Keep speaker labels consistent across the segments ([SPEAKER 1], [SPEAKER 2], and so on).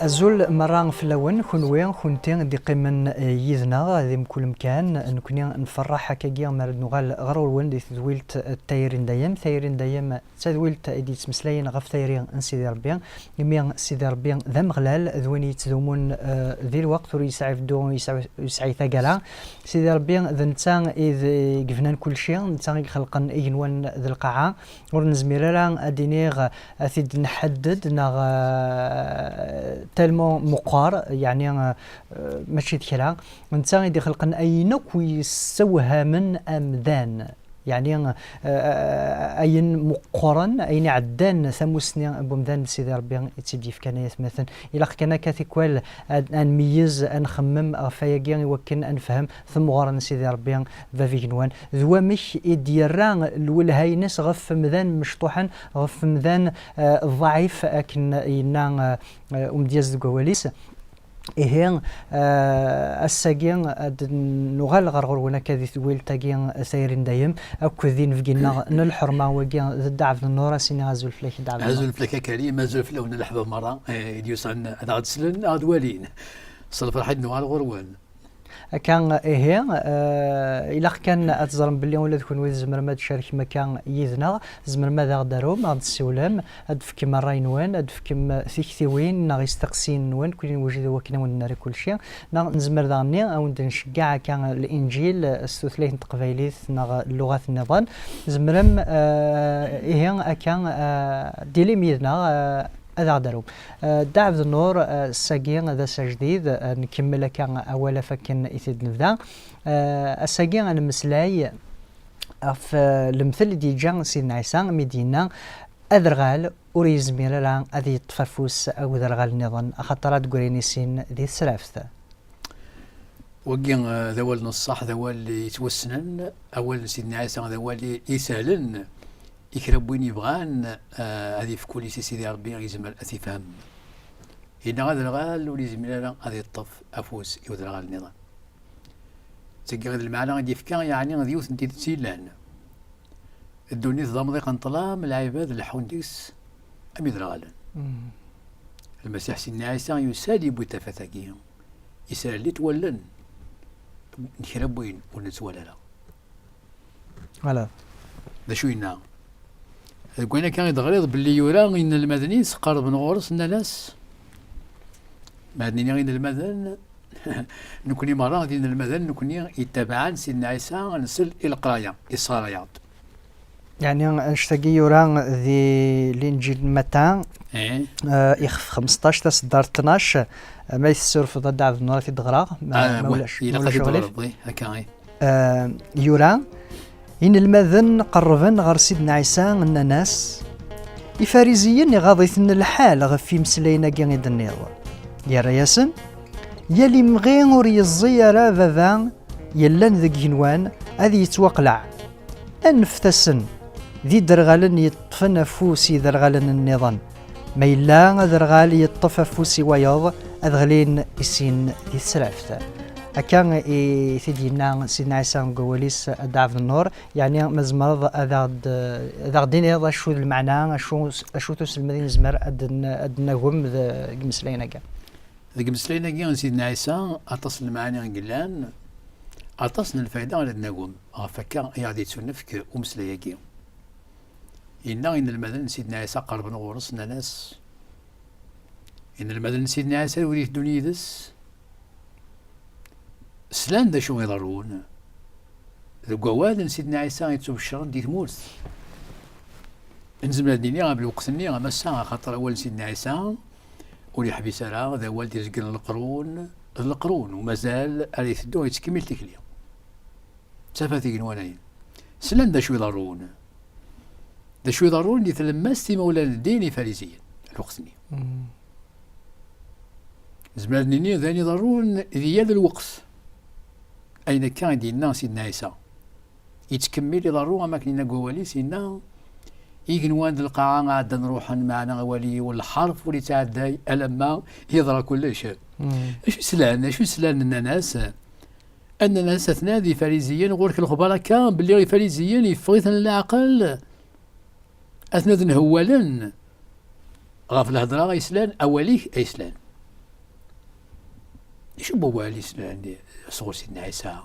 [SPEAKER 1] أزول مرة في اللون خنوين خنتين دي قيمن يذنا ذي كل مكان نكوني نفرح هكاكيا مرد نغال غرور وين دي تذويلت التايرين دايم تذويلت ايدي تمسلاين غف تايرين سيدي ربي يمين سيدي ربي ذا مغلال ذوين يتذومون ذي الوقت وري يسعف دون يسعي ثقالا سيدي ربي ذا نتا إذ قفنان كل شيء نتا خلقا إينوان ذي القاعة ورنزميرا أدينيغ أثيد نحدد نغ تالمون مقار يعني ماشي ذكرى نتا يدي خلقا أينك ويسوها من أمذان يعني أين مقارن أين عدان ثموسني بمدان سيدي ربي يتبدي في كناية مثلا إلا كان كاتيكوال أن ميز أن خمم فياقين وكن أنفهم ثم غارن سيدي ربي فافي جنوان ذو مش إديران الولهاينس غف مذان مشطوحا غف مذان ضعيف أكن ينان أمدياز قواليس إيه الساقين نغال غرغر ونا كذي ثويل تاقين سيرين دايم أكو ذين فقنا نلحرمة وقين ذا دعف النورة سيني غازو الفلاك دعف
[SPEAKER 2] غازو الفلاك كريم غازو الفلاك ونلحبة مرة يديوس عن هذا غاد سلن هاد والين صلف الحد نوال غروان كان
[SPEAKER 1] إيه إلا كان أتزرم باللي ولا تكون ويز زمر ما تشارك مكان يذنا زمر ما ذا غدارو ما غد السولام أدفك مراين وين أدفك ثيكثي وين ناغ يستقسين وين كلين وجد وكنا ونري كل شيء نزمر ذاني أو نشجع كان الإنجيل الثلاث تقبيليث ناغ اللغات النظام زمرم إيه كان ديلي ميذنا هذا دارو دعف النور الساقين هذا سجديد نكمل كان أولا فكن إثيد نبدا الساقين أنا مسلاي في المثل دي جان سيدنا عيسى مدينة أذرغال أوريز ميرلا أذي تفرفوس أو ذرغال نظن أخطرات قريني سين ذي السلافثة
[SPEAKER 2] وقين ذوال نصح ذوال يتوسنن أول سيدنا عيسى ذوال يسالن يكرب وين يبغان هذه في كل سيدي ربي يزمر أثيفهم إن هذا الغال ولي زميلنا هذه الطف أفوس يودر غال النظام تلقى هذا المعنى غادي يفكا يعني غادي يوث انتي تسيلان الدنيا ضامضي قنطلام العباد الحونديس أم يدرغالن المسيح سيدنا عيسى يسالي بوتفتاكيهم يسال اللي تولن نكرب وين ونتولى لا
[SPEAKER 1] ولا
[SPEAKER 2] ذا شو ينا قلنا كان يتغريض باللي يورا إن المدني سقرب من غورس الناس مدني غين المدن نكوني مرة غادي المدن نكوني يتبعان سيدنا عيسى نسل إلى القراية الصرايات
[SPEAKER 1] يعني نشتاقي يورا ذي الإنجيل متى يخف 15 تصدر 12 ما يسر في ضد عبد النور في الدغراغ مولاش يورا إن المذن قربن غير سيدنا عيسى أن الناس الفاريزيين يغاضيثن الحال غفي مسلينا قيد النيض يا رياسن يلي مغين وري الزيارة ذا يلان ذي جنوان هذه يتوقلع أنفتسن ذي درغالن يطفن فوسي درغالن النظام ما إلا درغال يطفى فوسي وياض أدغلين يسين ذي السلافة أكان سيدنا عيسى قواليس دعف النور يعني مزمرض أذا دين هذا شو المعنى شو تسلم المدينة زمر أدنهم ذا جمسلينا جا
[SPEAKER 2] ذا جمسلينا جا سيدنا عيسى أتصل المعنى قلان أتصل الفائدة على النجوم فكان يعدي تسنفك ومسليا جا إن المدن سيدنا عيسى قرب نغورسنا ناس إن المدن سيدنا عيسى وليه الدنيا دس سلان دا شو يضرون القواد سيدنا عيسى يتسوب الشرن دي تموت انزل الدنيا بالوقت النية مسا خاطر أول سيدنا عيسى ولي حبيس راه ذا والدي رزقنا القرون ومازال هذه الدنيا يتكمل تكليا سفاتي قنوانين سلان دا شو يضرون دا شو يضرون اللي تلمستي مولانا الدين فارسيا الوقت النية زمان الدنيا ذاني يضرون ذي هذا الوقت أين كان دينا سيدنا عيسى يتكمل يضروا ما كنا قوالي سيدنا يقنوان القاعة عاد نروح معنا ولي والحرف ولي تعدى ألما يضرى كل شيء شو سلان الناس أن الناس تنادي فاريزيين غورك الخبراء كان باللي فاريزيين يفغيثن العقل أثناء هوالا غاف الهضرة غيسلان أوليه أيسلان شو بوالي عندي صغر سيدنا عيسى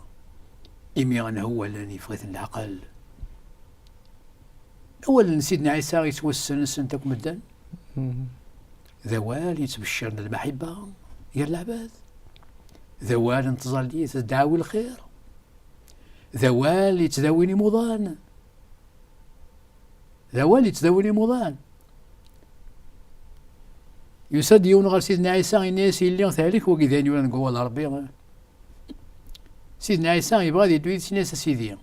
[SPEAKER 2] إمي أنا هو اللي فغيت العقل. أولا سيدنا عيسى يتوسن سنتك مدن ذوال يتبشرنا المحبة يا العباد، ذوال انتظر لي تدعوي الخير، ذوال يتداويني مضان، ذوال يتداويني مضان. يسد يون غير سيدنا عيسى الناس اللي ثالث وكذا ولا نقول ربي سيدنا عيسى يبغى يدوي ناس سيدي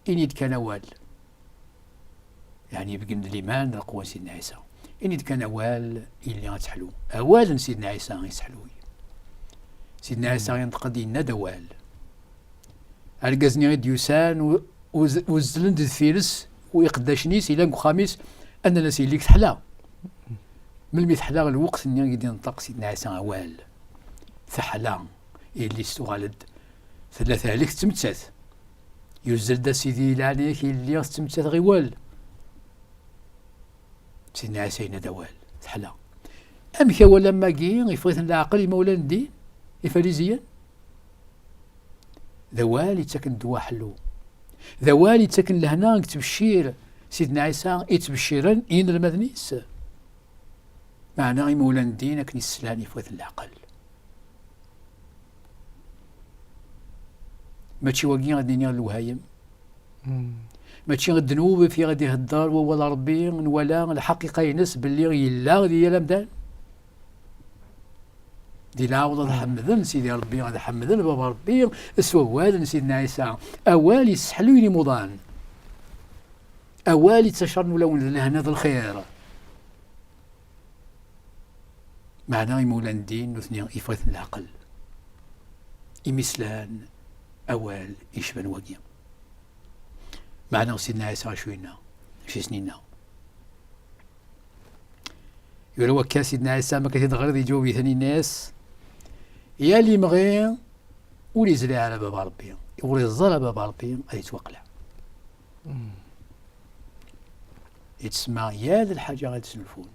[SPEAKER 2] إني كان وال يعني يبقى من الإيمان القوة سيدنا عيسى إني كان وال اللي غتحلو أولا سيدنا عيسى يسحلوي. سيدنا عيسى ينتقد لنا دوال القزني غير ديوسان وزلند الفيرس ويقداشنيس إلى خامس أن الناس اللي تحلا من المتحلا الوقت اللي غادي ينطق سيدنا عيسى وال ثحلا اللي استغلد ثلاثة عليك تمتات يزل دا سيدي لعنيك اللي تمتات غيوال سيدنا عيسى دوال ثحلا أمك ولا ماكي يفغيث العقل مولا الدين يفاليزيا ذوال يتسكن دوا حلو، ذوال يتسكن لهنا تبشير سيدنا عيسى يتبشيرا إن المدنيس معنا مولا الدين كني السلام يفغيث العقل. ماشي واقي غادي نير الوهايم ماشي غادي نوب في غادي يهدر ولا ربي ولا الحقيقه ينس باللي يلا غادي يلا مدان دي لا والله حمدن سيدي ربي غادي حمدن بابا ربي اسوال سيدنا عيسى اوال يسحلوني مضان اوال يتشرن لون لهنا الخير معنا مولا الدين وثني يفرث العقل يمسلان أول يشبن وقيا معنا سيدنا عيسى شوينا شي سنينا يقولوا كا سيدنا عيسى ما كان يتغرد يجاوب ثاني الناس يا اللي مغي ولي زرع على باب ربي ولي زرع باب ربي غادي يتوقلع يتسمى يا ذا الحاجة غادي تسلفون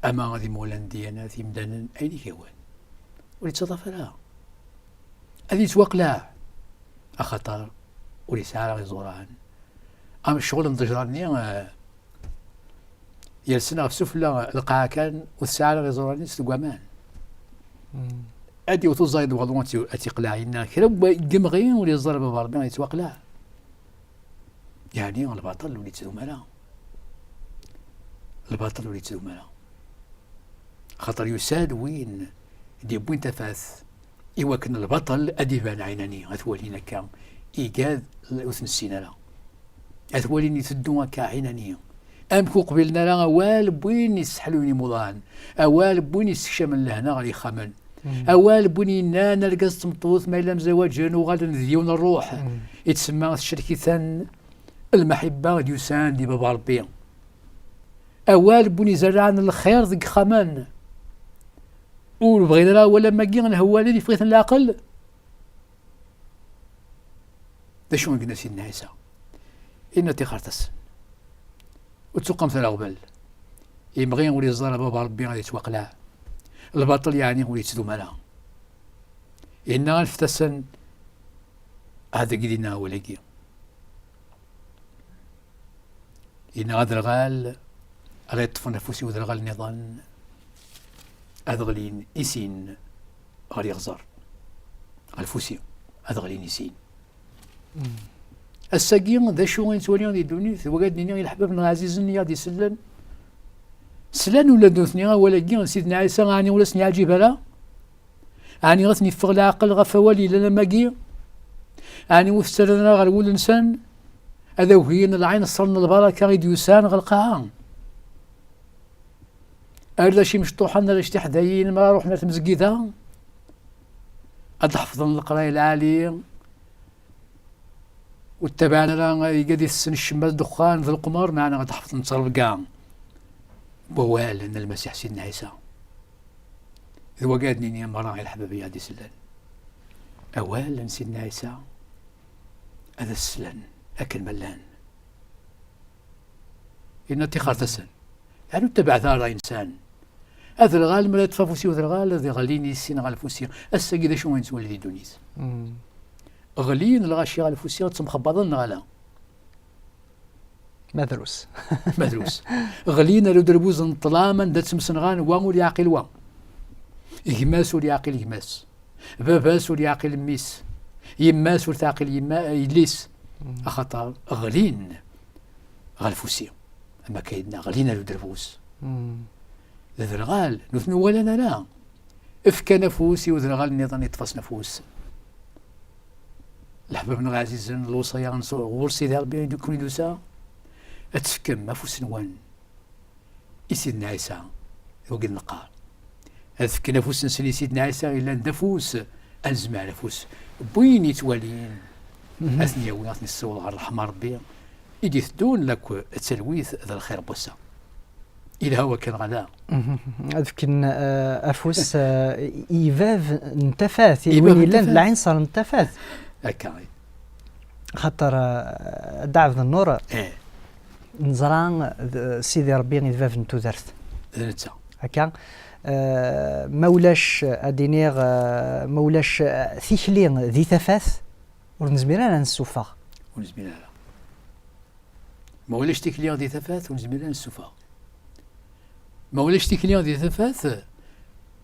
[SPEAKER 2] أما غادي مولان ديانات يمدانا أين كيوان ولي تصادف لها هذه توقلع أخطر ولي ساعة غي زوران أما الشغل انتجراني يلسنا في سفلى القاعة كان والساعة غي زوراني ستقوامان أدي وتوزايد وغضوان أتيقلاعينا كرب قمغين ولي الضرب باربين يتوقلع يعني الباطل ولي تدومالا الباطل ولي تدومالا خطر يساد وين دي بوين تفاث إوا كان البطل أديبان عيناني أثوالينا كا إيجاد الأثن السينالا أثواليني تدوما كا عينانية أمكو قبلنا لا أوال بوين يسحلوني مضان أوال بوين يستكشم لهنا غادي خامن أوال بوين نانا القص تمطوث ما إلا مزواجين وغادي نذيون الروح يتسمى الشركة المحبة غادي يسان دي بابا ربي أوال بوين زرعان الخير ذيك خامان وبغينا ولا ما كي هو اللي فغيت العقل دا شنو قلنا سيدنا عيسى إن تيخرتس وتسوق مثل غبل يبغي ولي الزرع بابا ربي غادي يتوقلع الباطل يعني ولي تسدو مالا إن الفتسن هذا قدينا ولقي إن هذا الغال غادي يطفو نفسي وذا الغال نظام أذغلين إسين غادي يغزر الفوسي أذغلين إسين الساقين ذا شو غين توليون دي دوني وقاد نيني الحباب العزيزني غادي يسلن سلان ولا دوثني ولا كي سيدنا عيسى غاني ولا سني عجيب لا اني غثني فغ العقل غفوالي لا ماكي اني وفسرنا غير ول انسان هذا وهين العين صرنا البركه غير يوسان غلقها أردا شي مشطوحة لا شتي حدايين ما روحنا تمزقيدها قد حفظنا القراية العالية واتبعنا لا يقدي السن الشمال دخان في القمر معنا قد حفظنا نتصرف كاع بوال أن المسيح سيدنا عيسى إذ وقادني مراعي الحبابية هادي سلان أولا سيدنا عيسى هذا السلان أكل ملان إن اتخاذ السن يعني اتبع ثار إنسان هذا الغال ما تفافوسي وذا الغال ذي غاليني السين غال فوسي أسا كذا شو وين تولي دونيس غلين الغاشي غال فوسي تمخبضن غالا
[SPEAKER 1] مدروس
[SPEAKER 2] مدروس غلينا لو دربوز انطلاما دا تمسنغان وان يعقل وان يماس يعقل يماس باباس يعقل ميس يماس تعقل يما يليس أخطر غلين غالفوسي أما كيدنا غلينا لو دربوز ذا الغال نثنو ولا لا افكى نفوسي وذا الغال نظام يطفس نفوس الحباب العزيز الوصية غورسي ذا ربي يكون يدوسا أتفكم نفوس نوان سيدنا عيسى وقد نقال أتفكر نفوس نسلي سيدنا عيسى إلا ندفوس أنزمع نفوس بوين يتوالين أثنيا وناثني الصور على الرحمة ربي يدي ثدون لك التلويث ذا الخير بوسا إذا هو كان غلا
[SPEAKER 1] أذكر أفوس إيفاف انتفاث وين إلا العين صار انتفاث
[SPEAKER 2] هكا
[SPEAKER 1] خاطر دعف النور نزران سيدي ربي إيفاف نتوذرث
[SPEAKER 2] نتا
[SPEAKER 1] هكا مولاش أدينيغ مولاش ثيخلين ذي ثفاث ونزميران نسوفا
[SPEAKER 2] ونزميران مولاش تيكليان ذي ثفاث ونزميران نسوفا مولاش تيكليان ذي ثفاث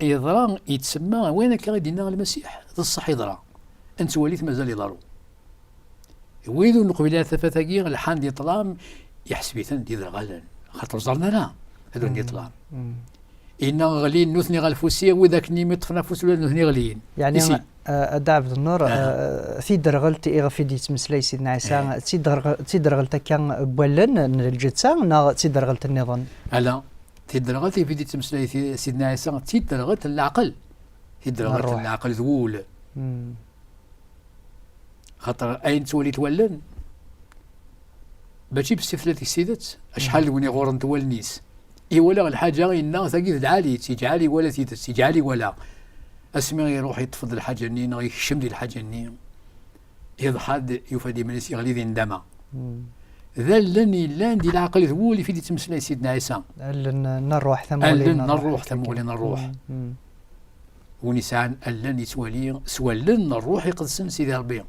[SPEAKER 2] يضران يتسمى وين كان دينا المسيح ذا الصح يضران أنت وليت مازال يضرو ويدو نقبل ثفاث كيغ الحان دي طلام يحسبيتن دي ذا غالن خاطر زرنا لا هذو دي طلام إن غلين نثني غالفوسية وذاك نيمي طفنا فوس ولا نثني غلين
[SPEAKER 1] يعني دعب النور ثيدر غلت إغفي دي تمسلي سيدنا عيسى ثيدر غلت كان بولن الجتسان نا ثيدر غلت النظام
[SPEAKER 2] ألا ثيدر غلت في دي تمسلي سيدنا عيسى ثيدر غلت العقل ثيدر غلت العقل ذول خاطر أين تولي تولن باشي بستفلات السيدات أشحال وني غورن تولنيس إي ولا الحاجة إنا ثقيل عالي تيجعلي ولا تيجعلي ولا اسمي يروح يتفضل الحاجة نينا يشم دي الحاجة نينا يضحاد يفادي من يغلي ذي ندما ذا لني لان دي العقل ذولي في دي تمسلي سيدنا عيسى
[SPEAKER 1] ألن نروح ثمولي
[SPEAKER 2] نروح ونسان ألن يتولي سولن الروح يقدسن سيدي ربي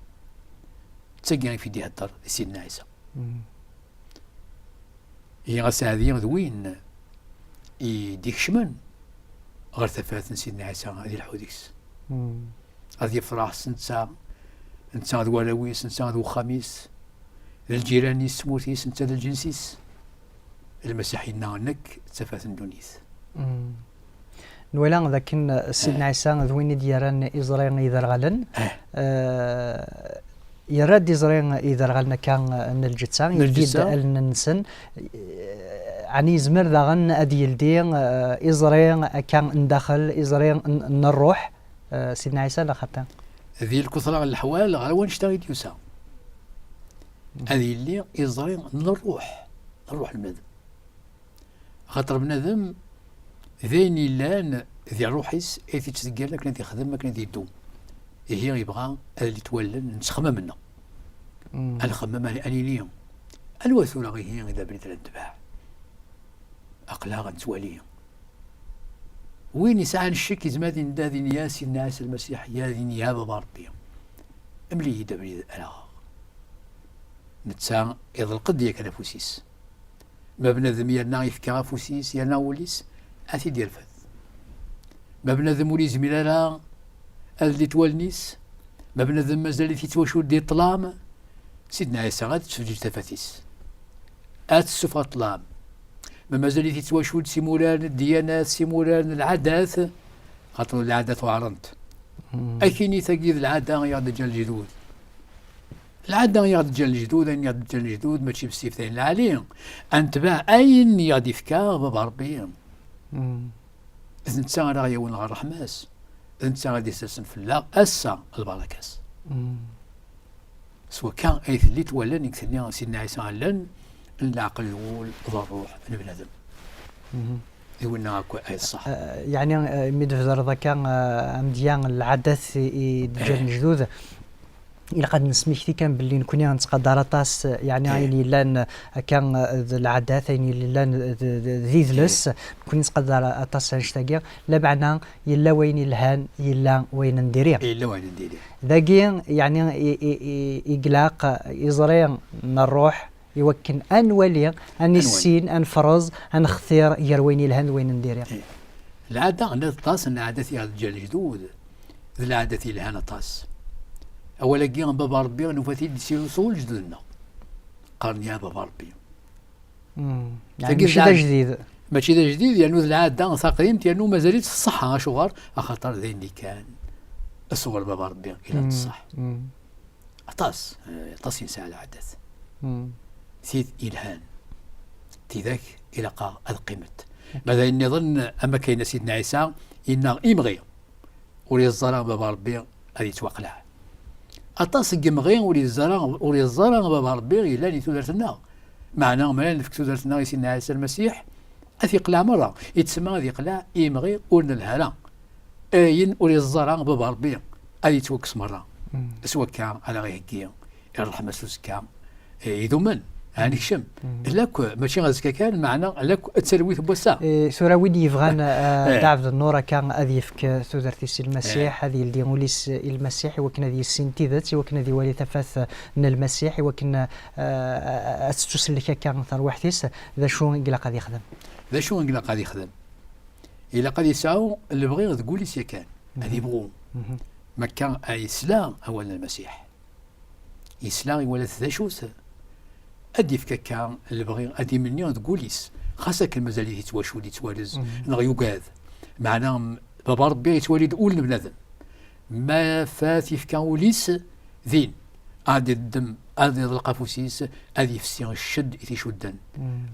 [SPEAKER 2] تسقى في دي هدر سيدنا عيسى هي غسادين ذوين يديك شمن غير ثفاث سيدنا عيسى هذه الحوديكس هذه فرح سنتا انتا ذو ولويس انتا ذو خميس الجيراني سموثيس انتا ذو الجنسيس المسيحيين نك ثفاث دونيث
[SPEAKER 1] نولا لكن سيدنا عيسى ذوين دياران إزرائيل إذا غلن يراد إزرائيل إذا غلنا كان نلجتان يجد النسن عني زمر ذاغن أديل دين إزرائيل كان ندخل إزرائيل نروح سيدنا عيسى لخطا
[SPEAKER 2] ذي الكثرة الحوال غير نشتغل يوسا هذه اللي إزرائيل نروح المذم خاطر بنادم ذيني لان ذي روحيس ايثي تسقال لك نادي يخدم لك نادي يدوم هي يبغى اللي تولن نتخمم منه الخمم اني ليهم الوثوره هي اذا بريت الانتباه اقلاغا تواليه وين يسعى الشك زمادي نداذي نياسي الناس المسيح ياذي نيابه باربيهم املي دبري الاغ نتسا اذا القضيه كنفوسيس ما بنادم يالنا يفكا فوسيس يالنا وليس اثي ديال فذ ما بنادم ولي زميلالا اللي توالنيس ما بنادم مازال يتواشود دي طلام سيدنا عيسى غاد تسجل تفاتيس السفا طلام ما مازال يتواشود سيمولان الديانات سيمولان العادات خاطر العادات وعرنت اكيني تقيد العاده يا دجال الجدود العاده يا دجال الجدود ان يا دجال الجدود ماشي بسيف ثاني العالي انتباه اين يا ديفكا بابا ربي انت راه يون غير رحماس انت غادي تسلسل في الله اسا البركاس سواء كان ايث اللي تولن يكثرني سيدنا عيسى علن العقل يقول ذا الروح البنادم يقولنا هكا اي صح
[SPEAKER 1] يعني ميدفزر ذاك مديان العادات ديال الجدود إلا قد نسميكتي كان باللي نكوني نتقدر طاس يعني عيني لان كان العادات عيني لان ذيذلس كوني نتقدر طاس نشتاقي لا بعنا يلا وين الهان يلا وين نديريه
[SPEAKER 2] إلا وين نديريه
[SPEAKER 1] ذاكي يعني إقلاق إزرين نروح يوكن أن ولي أن السين أن فرز أن اختيار يرويني الهان وين نديريه
[SPEAKER 2] العادة عندنا طاس العادة ديال الجدود العادة الهان طاس أولا كي بابا ربي نوفاتي يصيروا صول جدودنا قارن يا بابا ربي
[SPEAKER 1] يعني ماشي ذا جديد
[SPEAKER 2] ماشي ذا جديد يعني العادة ثقيلين يعني مازالت الصحة شغار أخاطر ذي اللي كان الصغر بابا ربي إلى الصح طاس ينسى العادات سيد إلهان تذاك إلى قا القيمت ماذا إني ظن أما كاين سيدنا عيسى إن إمغي ولي الظلام بابا ربي هذه توقلع أطاس قمغي ولي الظلام بابا ربي إلا اللي تودرتنا معناه ملان في تودرتنا سيدنا عيسى المسيح أثيقلع مرة يتسمى هذه يقلع إمغي ولنا الهلا أين ولي الظلام بابا ربي هذه توكس مرة سواء كان على غير هكيا الرحمة سوسكا يذو من يعني شم لك ماشي غازكا كان معنا لك التلويث بوسا
[SPEAKER 1] سورة وين يفغان دعف النور كان أذيفك ثوذرتيس المسيح هذه اللي وليس المسيح وكنا ذي السنتيذات وكنا ذي ولي تفاث من المسيح وكنا أستسلك كان ثار وحديس ذا شو إنقلا قد يخدم
[SPEAKER 2] ذا شو إنقلا قد يخدم إلا قد يسعوا اللي بغي تقولي سيكان هذه يبغون ما كان إسلام أولا المسيح إسلام ولا ذا شوس أدي في كان اللي بغي أدي مني تقوليس خاصة المازال يتواشو اللي توالز نغيو قاذ معناه بابا ربي يتوالد أول بنادم ما فاتي في كان وليس ذين أدي الدم أدي القافوسيس أدي في السيان الشد يتشدن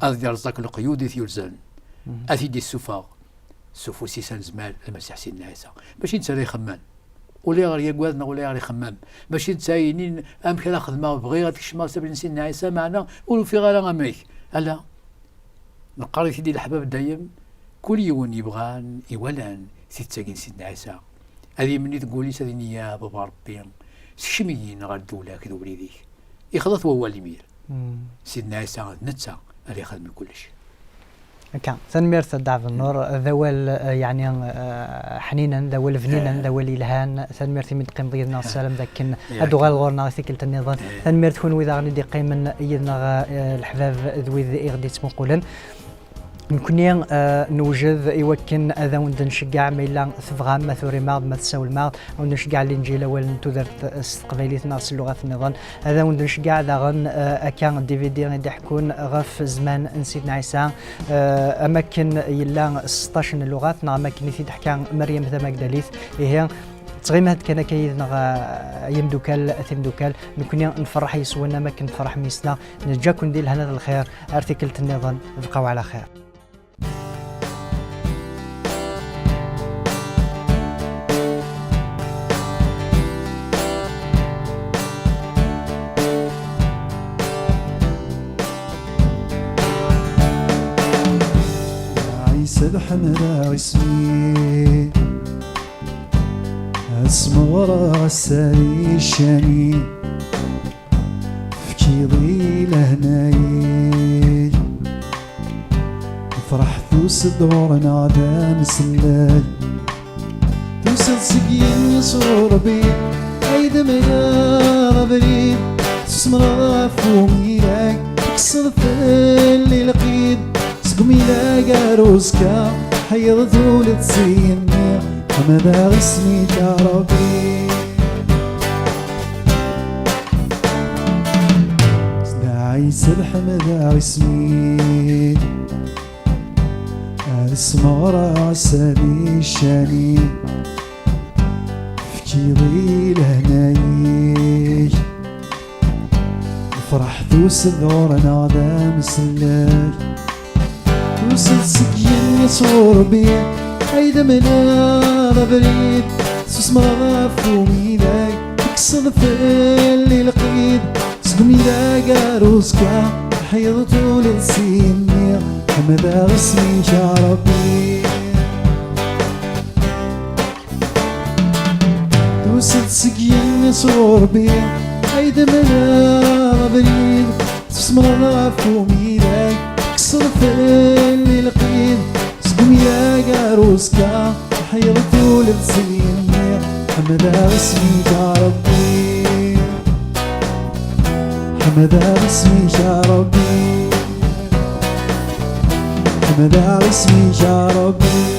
[SPEAKER 2] أدي يرزق القيود يتيرزن أدي دي السفاق سفوسيس زمال المسيح سيدنا عيسى باش ينسى يخمم ولا غير يقوادنا ولا غير يخمم ماشي نتاينين امك لا خدمه بغي غتكشما سبب سيدنا عيسى معنا ولو في غير امريك لا نقري سيدي الحباب دايم كل يوم يبغان يولان سيتساكين سيدنا عيسى هذه مني تقولي سيدي يا بابا ربي شميين غادو لك وليديك يخلط هو اللي يمير سيدنا عيسى نتسا اللي يخدم كل شيء
[SPEAKER 1] كان ثنميرث دعف النور ذوال يعني حنينا ذوال فنينا ذوال إلهان ثنميرث من قيم ضيدنا السلام ذاكن أدوغال غورنا ثكلت النظام ثنميرث كون وإذا غني دي قيمن يدنا الحباب ذوي إغدي تمقولا نكوني نوجد يوكن هذا وند نشجع ميلا ثفغام ما ثوري ماض ما تساوي الماض او نشجع الانجيل اول نتودرت استقباليتنا في اللغات النظام هذا وند نشجع ذا غن كان دي في دي غادي يحكون غف زمان نسيتنا عيسى اماكن يلا 16 لغات اماكن في تحكي مريم ذا مقدليث هي تغيمات كان كيدنا يمدوكال ثمدوكال نكوني نفرح يسونا ما كنت فرح ميسنا نجاكم ديال هنا الخير ارتكلت النظام بقاو على خير
[SPEAKER 3] عيسى بحمد اسمي اسمر غسالي الشامي فكي ضيل هنايل فرح ثوس دورنا ذا مسلال توسد سقين يصور بيت عيد ميا بريد تسمر فومي لك تكسر اللي لقيد سقمي لا روسكا حيض ثولت سيني حمد اسمي يا ربي عيسى بحمد اسمي اسمه راسلي الشاني فكي ضيل هناي فرح ثوس ذورنا ذا مسلاي توسد سكين يصور بيه عيد منا بريد سسمر فومي ذاك تكسر في اللي لقيد سقمي ذاك روسكا حيض طول السنية حمد اسمي يا ربي توسد سقين يصور بيه عيد منا بريد تسمر فومي ذاك كسر في اللي لقيت سقم يا قاروسكا حيرت ولد سنين حمدا اسمي يا ربي حمدا اسمي يا ربي حمدا اسمي يا ربي